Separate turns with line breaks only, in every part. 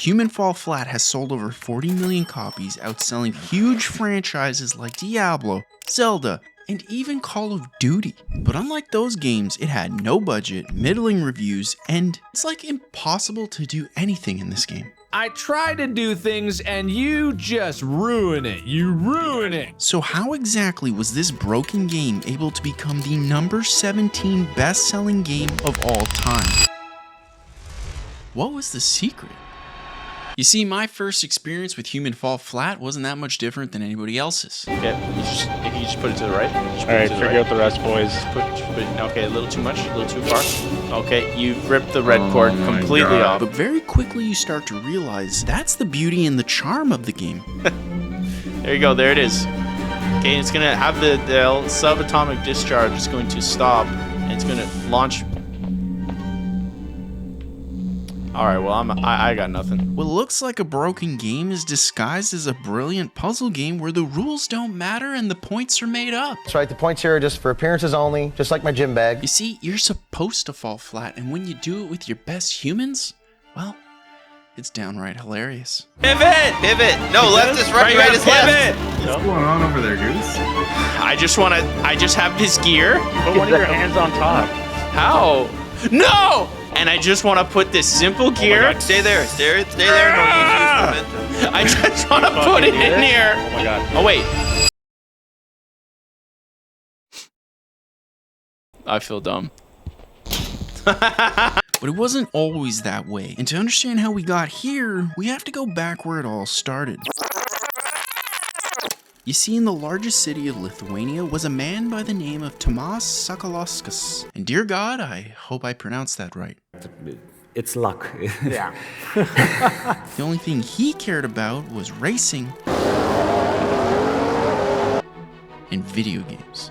Human Fall Flat has sold over 40 million copies, outselling huge franchises like Diablo, Zelda, and even Call of Duty. But unlike those games, it had no budget, middling reviews, and it's like impossible to do anything in this game.
I try to do things and you just ruin it. You ruin it.
So how exactly was this broken game able to become the number 17 best-selling game of all time? What was the secret? You see, my first experience with Human Fall Flat wasn't that much different than anybody else's.
Okay, you just put it to the right.
Alright, figure out the rest, boys.
Okay, a little too much, a little too far. Okay, you've ripped the red cord completely off.
But very quickly you start to realize that's the beauty and the charm of the game.
There you go, there it is. Okay, it's gonna have the subatomic discharge is going to stop, and it's gonna launch. Alright, well, I got nothing.
What looks like a broken game is disguised as a brilliant puzzle game where the rules don't matter and the points are made up.
That's right, the points here are just for appearances only, just like my gym bag.
You see, you're supposed to fall flat, and when you do it with your best humans, well, it's downright hilarious.
Pivot! No, left is right, right is left.
What's going on over there, Goose?
I just have this gear.
Put one of your hands on top.
How? No! And I just want to put this simple gear.
Stay there. Stay there. No, use momentum.
I just want to put it in here.
Oh my god.
Oh wait. I feel dumb.
But it wasn't always that way. And to understand how we got here, we have to go back where it all started. You see, in the largest city of Lithuania was a man by the name of Tomas Sakalauskas. And dear God, I hope I pronounced that right.
It's luck.
Yeah.
The only thing he cared about was racing and video games.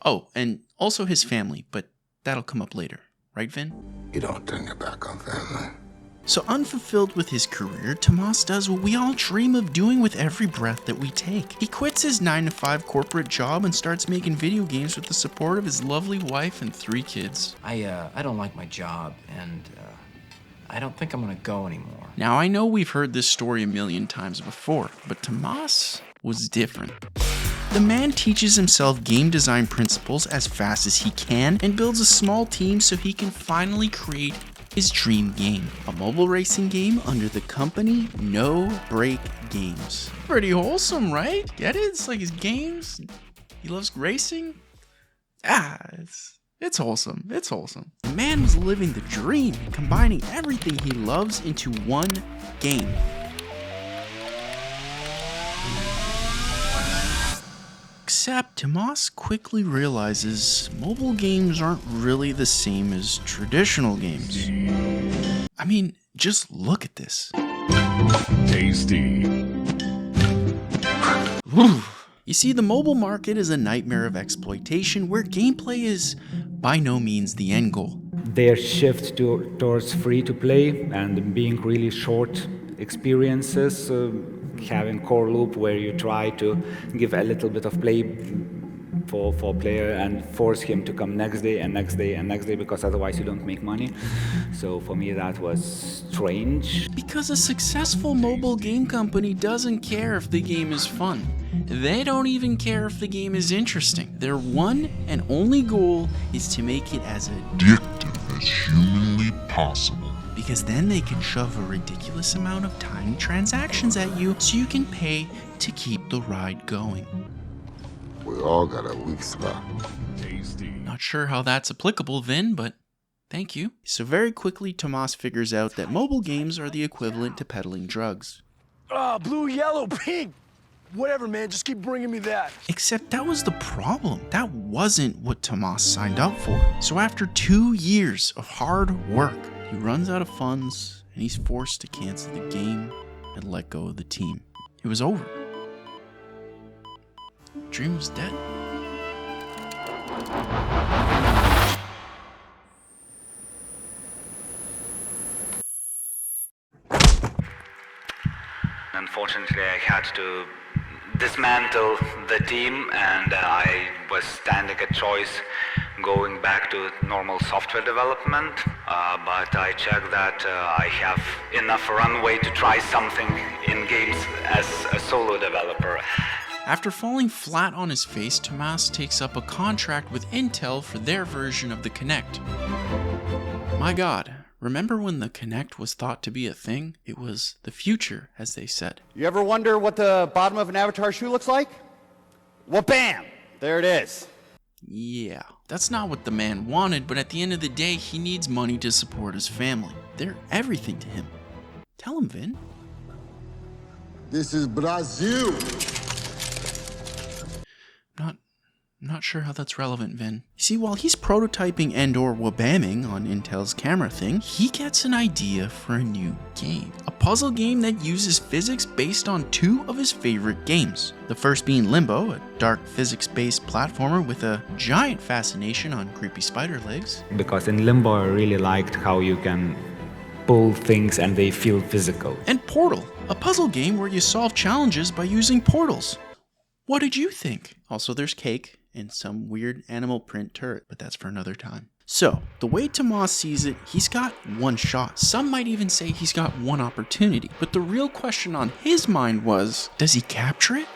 Oh, and also his family, but that'll come up later. Right, Vin?
You don't turn your back on family.
So unfulfilled with his career, Tomas does what we all dream of doing with every breath that we take. He quits his 9-to-5 corporate job and starts making video games with the support of his lovely wife and 3 kids.
I don't like my job, and I don't think I'm gonna go anymore.
Now I know we've heard this story a million times before, but Tomas was different. The man teaches himself game design principles as fast as he can and builds a small team so he can finally create his dream game, a mobile racing game under the company No Break Games. Pretty wholesome, right? Get it? It's like his games. He loves racing. It's wholesome. It's wholesome. The man was living the dream, combining everything he loves into one game. Except Tomas quickly realizes mobile games aren't really the same as traditional games. I mean, just look at this.
Tasty.
You see, the mobile market is a nightmare of exploitation where gameplay is by no means the end goal.
Their shift towards free-to-play and being really short experiences, having core loop where you try to give a little bit of play for player and force him to come next day and next day and next day, because otherwise you don't make money. So for me that was strange.
Because a successful mobile game company doesn't care if the game is fun. They don't even care if the game is interesting. Their one and only goal is to make it as
Addictive as humanly possible.
Because then they can shove a ridiculous amount of tiny transactions at you so you can pay to keep the ride going.
We all got a weak spot.
Tasty.
Not sure how that's applicable, Vin, but thank you. So very quickly, Tomas figures out that mobile games are the equivalent to peddling drugs.
Blue, yellow, pink. Whatever, man, just keep bringing me that.
Except that was the problem. That wasn't what Tomas signed up for. So after 2 years of hard work, he runs out of funds and he's forced to cancel the game and let go of the team. It was over. Dream was dead.
Unfortunately, I had to dismantle the team, and I was standing a choice going back to normal software development
but I checked that I have enough runway to try something in games as a solo developer.
After falling flat on his face, Tomas takes up a contract with Intel for their version of the Kinect. My god, remember when the Kinect was thought to be a thing? It was the future, as they said.
You ever wonder what the bottom of an Avatar shoe looks like? Well, bam! There it is.
Yeah, that's not what the man wanted, but at the end of the day, he needs money to support his family. They're everything to him. Tell him, Vin.
This is Brazil.
Not sure how that's relevant, Vin. You see, while he's prototyping and/or wabamming on Intel's camera thing, he gets an idea for a new game. A puzzle game that uses physics based on two of his favorite games. The first being Limbo, a dark physics-based platformer with a giant fascination on creepy spider legs.
Because in Limbo I really liked how you can pull things and they feel physical.
And Portal, a puzzle game where you solve challenges by using portals. What did you think? Also, there's Cake and some weird animal print turret, but that's for another time. So, the way Tomas sees it, he's got one shot. Some might even say he's got one opportunity. But the real question on his mind was, does he capture it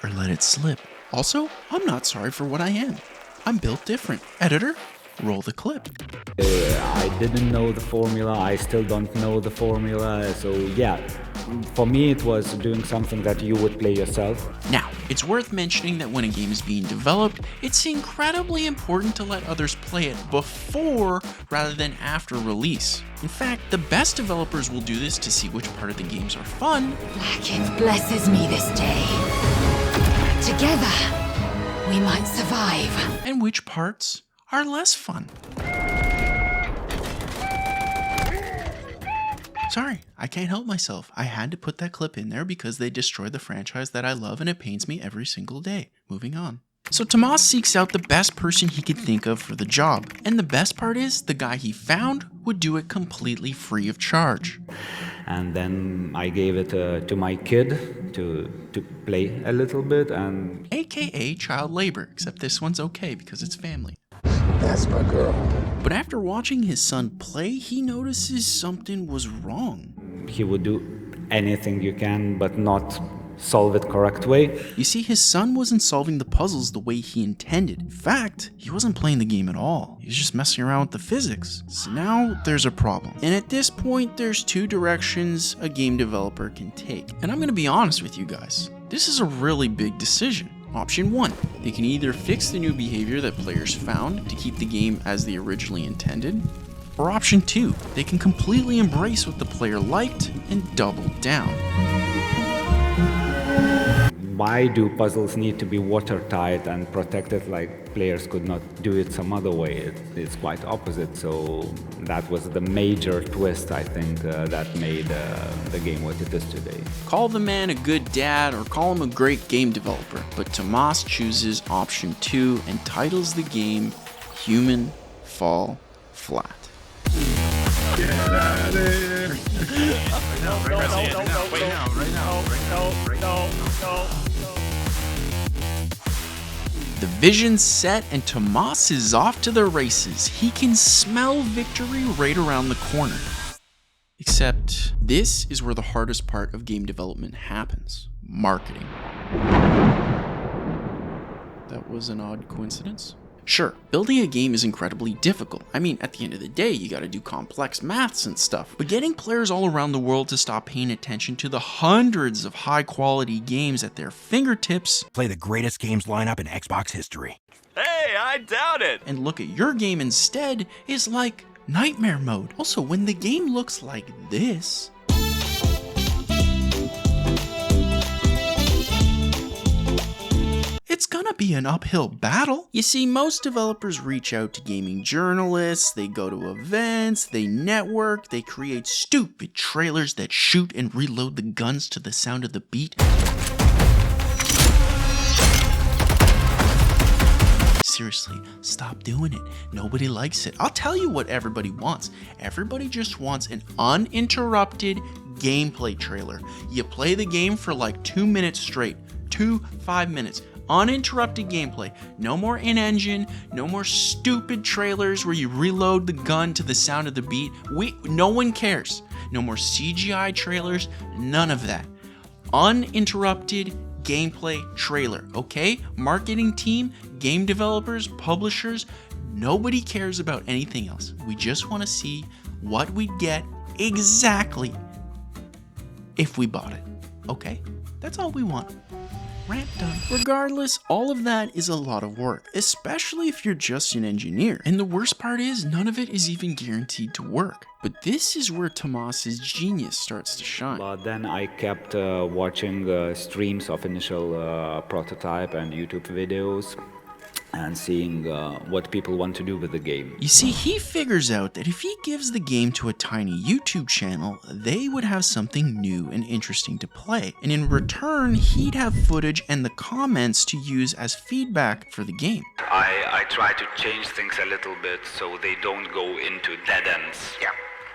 or let it slip? Also, I'm not sorry for what I am. I'm built different. Editor, roll the clip.
I didn't know the formula, I still don't know the formula, so yeah. For me, it was doing something that you would play yourself.
Now, it's worth mentioning that when a game is being developed, it's incredibly important to let others play it before rather than after release. In fact, the best developers will do this to see which part of the games are fun.
Blackith blesses me this day. Together, we might survive.
And which parts are less fun. Sorry, I can't help myself. I had to put that clip in there because they destroyed the franchise that I love and it pains me every single day. Moving on. So Tomas seeks out the best person he could think of for the job. And the best part is, the guy he found would do it completely free of charge.
And then I gave it to my kid to play a little bit and...
AKA child labor, except this one's okay because it's family.
That's my girl.
But after watching his son play, he notices something was wrong.
He would do anything you can, but not solve it correct way.
You see, his son wasn't solving the puzzles the way he intended. In fact, he wasn't playing the game at all. He was just messing around with the physics. So now there's a problem. And at this point, there's two directions a game developer can take. And I'm gonna be honest with you guys. This is a really big decision. Option 1, they can either fix the new behavior that players found to keep the game as they originally intended, or option 2, they can completely embrace what the player liked and double down.
Why do puzzles need to be watertight and protected like players could not do it some other way? It's quite opposite, so that was the major twist, I think, that made the game what it is today.
Call the man a good dad or call him a great game developer, but Tomas chooses option 2 and titles the game Human Fall Flat.
Get out of here! Right now.
The vision's set and Tomas is off to the races. He can smell victory right around the corner. Except this is where the hardest part of game development happens: marketing. That was an odd coincidence. Sure, building a game is incredibly difficult. I mean, at the end of the day, you gotta do complex maths and stuff. But getting players all around the world to stop paying attention to the hundreds of high-quality games at their fingertips,
play the greatest games lineup in Xbox history.
Hey, I doubt it!
And look at your game instead is like nightmare mode. Also, when the game looks like this, it's gonna be an uphill battle. You see, most developers reach out to gaming journalists, they go to events, they network, they create stupid trailers that shoot and reload the guns to the sound of the beat. Seriously, stop doing it. Nobody likes it. I'll tell you what everybody wants. Everybody just wants an uninterrupted gameplay trailer. You play the game for like 2 minutes straight. 5 minutes. Uninterrupted gameplay. No more in-engine, no more stupid trailers where you reload the gun to the sound of the beat. No one cares. No more CGI trailers, none of that. Uninterrupted gameplay trailer, okay? Marketing team, game developers, publishers, nobody cares about anything else. We just want to see what we'd get exactly if we bought it, okay? That's all we want. Rant done. Regardless, all of that is a lot of work, especially if you're just an engineer. And the worst part is, none of it is even guaranteed to work. But this is where Tomas's genius starts to shine.
But then I kept watching streams of initial prototype and YouTube videos and seeing what people want to do with the game.
You see, he figures out that if he gives the game to a tiny YouTube channel, they would have something new and interesting to play. And in return, he'd have footage and the comments to use as feedback for the game.
I try to change things a little bit so they don't go into dead ends. Yeah.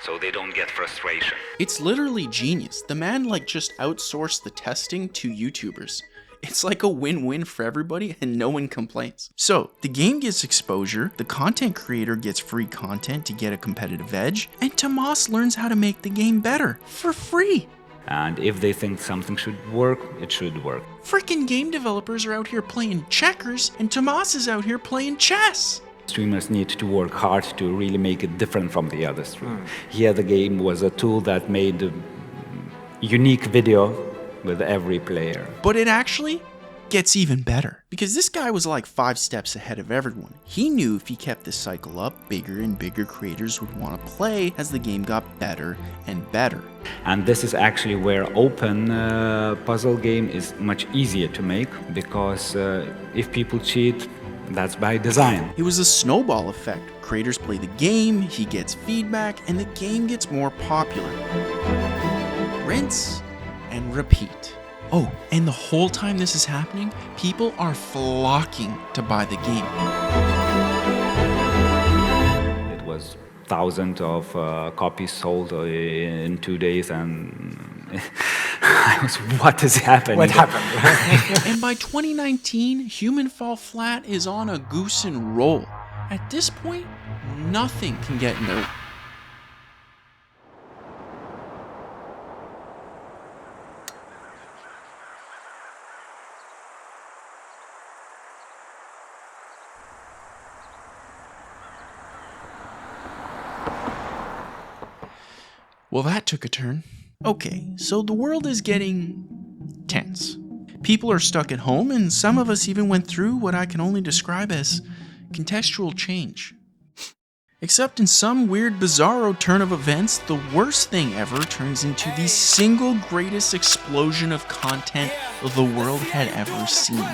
So they don't get frustration.
It's literally genius. The man just outsourced the testing to YouTubers. It's like a win-win for everybody and no one complains. So the game gets exposure, the content creator gets free content to get a competitive edge, and Tomas learns how to make the game better for free.
And if they think something should work, it should work.
Freaking game developers are out here playing checkers and Tomas is out here playing chess.
Streamers need to work hard to really make it different from the other streamers. Here the game was a tool that made a unique video with every player.
But it actually gets even better, because this guy was like 5 steps ahead of everyone. He knew if he kept this cycle up, bigger and bigger creators would want to play as the game got better and better.
And this is actually where open puzzle game is much easier to make, because if people cheat, that's by design.
It was a snowball effect. Creators play the game, he gets feedback, and the game gets more popular. Rinse and repeat. Oh, and the whole time this is happening, people are flocking to buy the game.
It was thousands of copies sold in 2 days, and I was, what is happening?
What happened?
And by 2019, Human Fall Flat is on a Goose and roll. At this point, nothing can get in their way. Well, that took a turn. Okay, so the world is getting tense. People are stuck at home, and some of us even went through what I can only describe as contextual change. Except in some weird bizarro turn of events, the worst thing ever turns into the single greatest explosion of content the world had ever seen.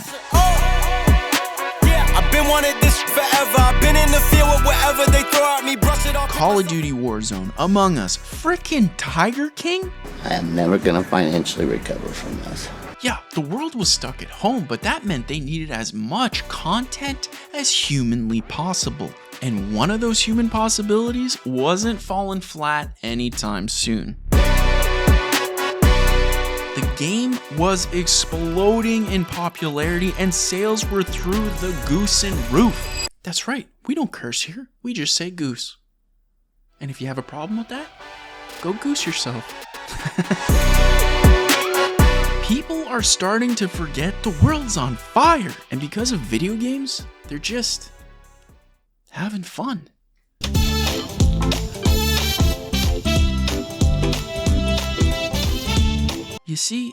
Been wanted this forever. I've been in the field with whatever they throw at me, brush it off.
Call of Duty Warzone, Among Us, frickin' Tiger King?
I am never gonna financially recover from this.
Yeah, the world was stuck at home, but that meant they needed as much content as humanly possible. And one of those human possibilities wasn't falling flat anytime soon. The game was exploding in popularity and sales were through the goose and roof. That's right, we don't curse here, we just say goose. And if you have a problem with that, go goose yourself. People are starting to forget the world's on fire, and because of video games, they're just having fun. You see,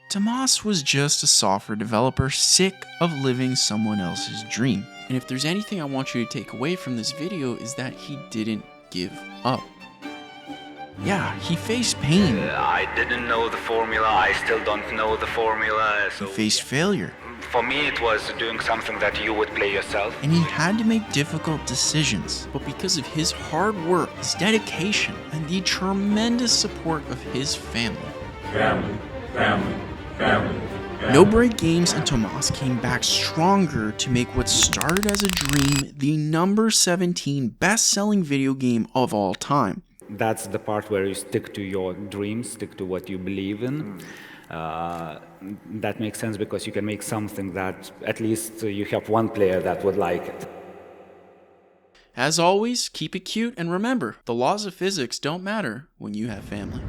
Tomas was just a software developer sick of living someone else's dream. And if there's anything I want you to take away from this video is that he didn't give up. Yeah, he faced pain.
I didn't know the formula, I still don't know the formula. So
he faced failure.
For me, it was doing something that you would play yourself.
And he had to make difficult decisions. But because of his hard work, his dedication, and the tremendous support of his family. Family. No Break Games and Tomas came back stronger to make what started as a dream the number 17 best-selling video game of all time.
That's the part where you stick to your dreams, stick to what you believe in. That makes sense because you can make something that at least you have one player that would like it.
As always, keep it cute and remember, the laws of physics don't matter when you have family.